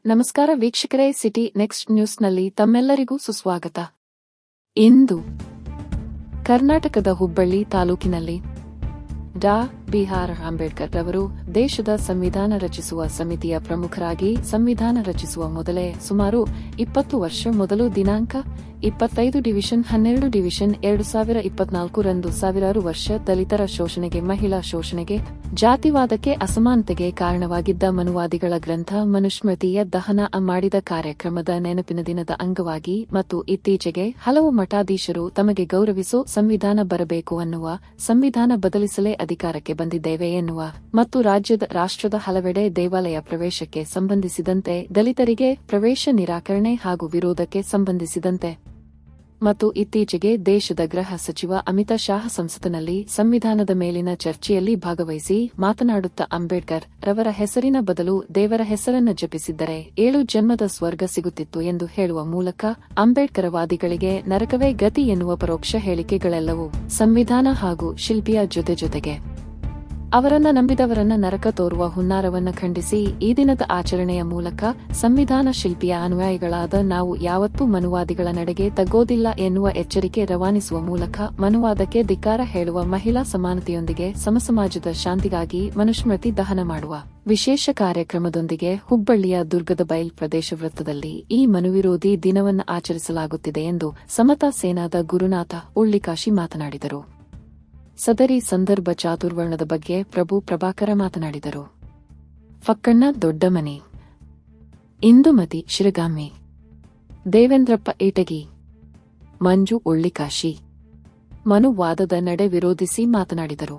ನಮಸ್ಕಾರ ವೀಕ್ಷಕರೇ, city next ನ್ಯೂಸ್ನಲ್ಲಿ ತಮ್ಮೆಲ್ಲರಿಗೂ ಸುಸ್ವಾಗತ. ಇಂದು ಕರ್ನಾಟಕದ ಹುಬ್ಬಳ್ಳಿ ತಾಲೂಕಿನಲ್ಲಿ ಡಾ. ಬಿ. ಆರ್. ಅಂಬೇಡ್ಕರ್ ರವರು ದೇಶದ ಸಂವಿಧಾನ ರಚಿಸುವ ಸಮಿತಿಯ ಪ್ರಮುಖರಾಗಿ ಸಂವಿಧಾನ ರಚಿಸುವ ಮೊದಲೇ ಸುಮಾರು 20 ವರ್ಷ ಮೊದಲು ದಿನಾಂಕ 25 ಡಿವಿಷನ್ 12 ಡಿವಿಷನ್ 2024 ರಂದು ಸಾವಿರಾರು ವರ್ಷ ದಲಿತರ ಶೋಷಣೆಗೆ, ಮಹಿಳಾ ಶೋಷಣೆಗೆ, ಜಾತಿವಾದಕ್ಕೆ, ಅಸಮಾನತೆಗೆ ಕಾರಣವಾಗಿದ್ದ ಮನುವಾದಿಗಳ ಗ್ರಂಥ ಮನುಸ್ಮೃತಿಯ ದಹನ ಮಾಡಿದ ಕಾರ್ಯಕ್ರಮದ ನೆನಪಿನ ದಿನದ ಅಂಗವಾಗಿ ಮತ್ತು ಇತ್ತೀಚೆಗೆ ಹಲವು ಮಠಾಧೀಶರು ತಮಗೆ ಗೌರವಿಸೋ ಸಂವಿಧಾನ ಬರಬೇಕು ಅನ್ನುವ, ಸಂವಿಧಾನ ಬದಲಿಸಲೇ ಅಧಿಕಾರಕ್ಕೆ ಬಂದಿದ್ದೇವೆ ಎನ್ನುವ ಮತ್ತು ರಾಷ್ಟ್ರದ ಹಲವೆಡೆ ದೇವಾಲಯ ಪ್ರವೇಶಕ್ಕೆ ಸಂಬಂಧಿಸಿದಂತೆ, ದಲಿತರಿಗೆ ಪ್ರವೇಶ ನಿರಾಕರಣೆ ಹಾಗೂ ವಿರೋಧಕ್ಕೆ ಸಂಬಂಧಿಸಿದಂತೆ ಮತ್ತು ಇತ್ತೀಚೆಗೆ ದೇಶದ ಗೃಹ ಸಚಿವ ಅಮಿತ್ ಶಾ ಸಂಸತ್ತಿನಲ್ಲಿ ಸಂವಿಧಾನದ ಮೇಲಿನ ಚರ್ಚೆಯಲ್ಲಿ ಭಾಗವಹಿಸಿ ಮಾತನಾಡುತ್ತಾ ಅಂಬೇಡ್ಕರ್ ರವರ ಹೆಸರಿನ ಬದಲು ದೇವರ ಹೆಸರನ್ನ ಜಪಿಸಿದ್ದರೆ 7 ಜನ್ಮದ ಸ್ವರ್ಗ ಸಿಗುತ್ತಿತ್ತು ಎಂದು ಹೇಳುವ ಮೂಲಕ ಅಂಬೇಡ್ಕರವಾದಿಗಳಿಗೆ ನರಕವೇ ಗತಿ ಎನ್ನುವ ಪರೋಕ್ಷ ಹೇಳಿಕೆಗಳೆಲ್ಲವೂ ಸಂವಿಧಾನ ಹಾಗೂ ಶಿಲ್ಪಿಯ ಜೊತೆಗೆ ಅವರನ್ನ ನಂಬಿದವರನ್ನ ನರಕ ತೋರುವ ಹುನ್ನಾರವನ್ನ ಖಂಡಿಸಿ ಈ ದಿನದ ಆಚರಣೆಯ ಮೂಲಕ ಸಂವಿಧಾನ ಶಿಲ್ಪಿಯ ಅನುಯಾಯಿಗಳಾದ ನಾವು ಯಾವತ್ತೂ ಮನುವಾದಿಗಳ ನಡೆಗೆ ತಗ್ಗೋದಿಲ್ಲ ಎನ್ನುವ ಎಚ್ಚರಿಕೆ ರವಾನಿಸುವ ಮೂಲಕ ಮನುವಾದಕ್ಕೆ ಧಿಕ್ಕಾರ ಹೇಳುವ, ಮಹಿಳಾ ಸಮಾನತೆಯೊಂದಿಗೆ ಸಮಸಮಾಜದ ಶಾಂತಿಗಾಗಿ ಮನುಸ್ಮೃತಿ ದಹನ ಮಾಡುವ ವಿಶೇಷ ಕಾರ್ಯಕ್ರಮದೊಂದಿಗೆ ಹುಬ್ಬಳ್ಳಿಯ ದುರ್ಗದ ಬೈಲ್ ಪ್ರದೇಶ ವೃತ್ತದಲ್ಲಿ ಈ ಮನುವಿರೋಧಿ ದಿನವನ್ನು ಆಚರಿಸಲಾಗುತ್ತಿದೆ ಎಂದು ಸಮತಾ ಸೇನಾದ ಗುರುನಾಥ ಉಳ್ಳಿಕಾಶಿ ಮಾತನಾಡಿದರು. ಸದರಿ ಸಂದರ್ಭ ಚಾತುರ್ವರ್ಣದ ಬಗ್ಗೆ ಪ್ರಭು ಪ್ರಭಾಕರ ಮಾತನಾಡಿದರು. ಫಕ್ಕಣ್ಣ ದೊಡ್ಡಮನಿ, ಇಂದುಮತಿ ಶಿರಗಾಮಿ, ದೇವೇಂದ್ರಪ್ಪ ಏಟಗಿ, ಮಂಜು ಉಳ್ಳಿಕಾಶಿ ಮನುವಾದದ ನಡೆ ವಿರೋಧಿಸಿ ಮಾತನಾಡಿದರು.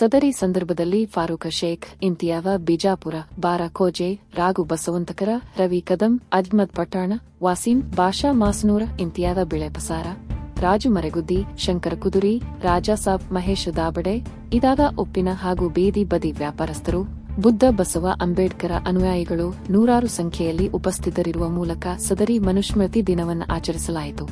ಸದರಿ ಸಂದರ್ಭದಲ್ಲಿ ಫಾರೂಕ ಶೇಖ್, ಇಂತಿಯಾವ ಬಿಜಾಪುರ, ಬಾರಾ ಖೋಜೆ, ರಾಘು ಬಸವಂತಕರ, ರವಿ ಕದಂ, ಅಜ್ಮದ್ ಪಠಾಣ, ವಾಸೀಂ ಬಾಷಾ ಮಾಸನೂರ, ಇಂತಿಯಾವ ಬಿಳೆಪಸಾರ, ರಾಜು ಮರೆಗುದ್ದಿ, ಶಂಕರ ಕುದುರಿ, ರಾಜಾಸಾಬ್, ಮಹೇಶ ದಾಬಡೆ, ಇದಾದ ಉಪ್ಪಿನ ಹಾಗೂ ಬೀದಿ ಬದಿ ವ್ಯಾಪಾರಸ್ಥರು, ಬುದ್ಧ ಬಸವ ಅಂಬೇಡ್ಕರ ಅನುಯಾಯಿಗಳು ನೂರಾರು ಸಂಖ್ಯೆಯಲ್ಲಿ ಉಪಸ್ಥಿತರಿರುವ ಮೂಲಕ ಸದರಿ ಮನುಸ್ಮೃತಿ ದಿನವನ್ನು ಆಚರಿಸಲಾಯಿತು.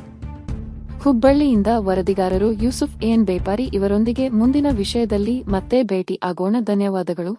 ಹುಬ್ಬಳ್ಳಿಯಿಂದ ವರದಿಗಾರರು ಯೂಸುಫ್ ಎನ್ ಬೇಪಾರಿ ಇವರೊಂದಿಗೆ ಮುಂದಿನ ವಿಷಯದಲ್ಲಿ ಮತ್ತೆ ಭೇಟಿ ಆಗೋಣ. ಧನ್ಯವಾದಗಳು.